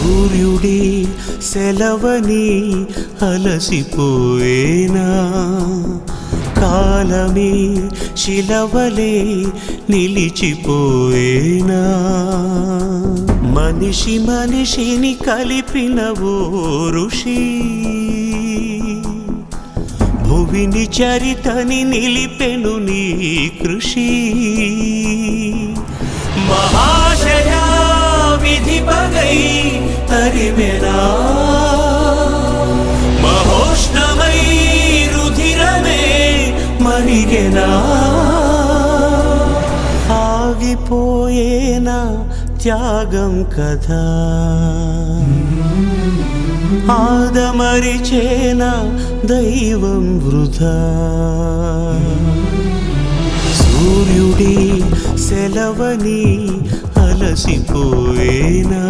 సూర్యుడి సెలవని అలసిపోయేనా, కాలమే శిలవలే నిలిచిపోయేనా, మనిషి మనిషిని కలిపిన ఓ ఋషి, భువిని చరితని నిలిపెను నీ కృషి. మహాశయా విధి పగై తరిమెనా, మహోష్ణమై రుధిరమే మరిగెనా, ఆగిపోయేనా త్యాగం కదా, ఆదమరిచేనా దైవం వృధా. సూర్యుడి సెలవని అలసిపోయేనా.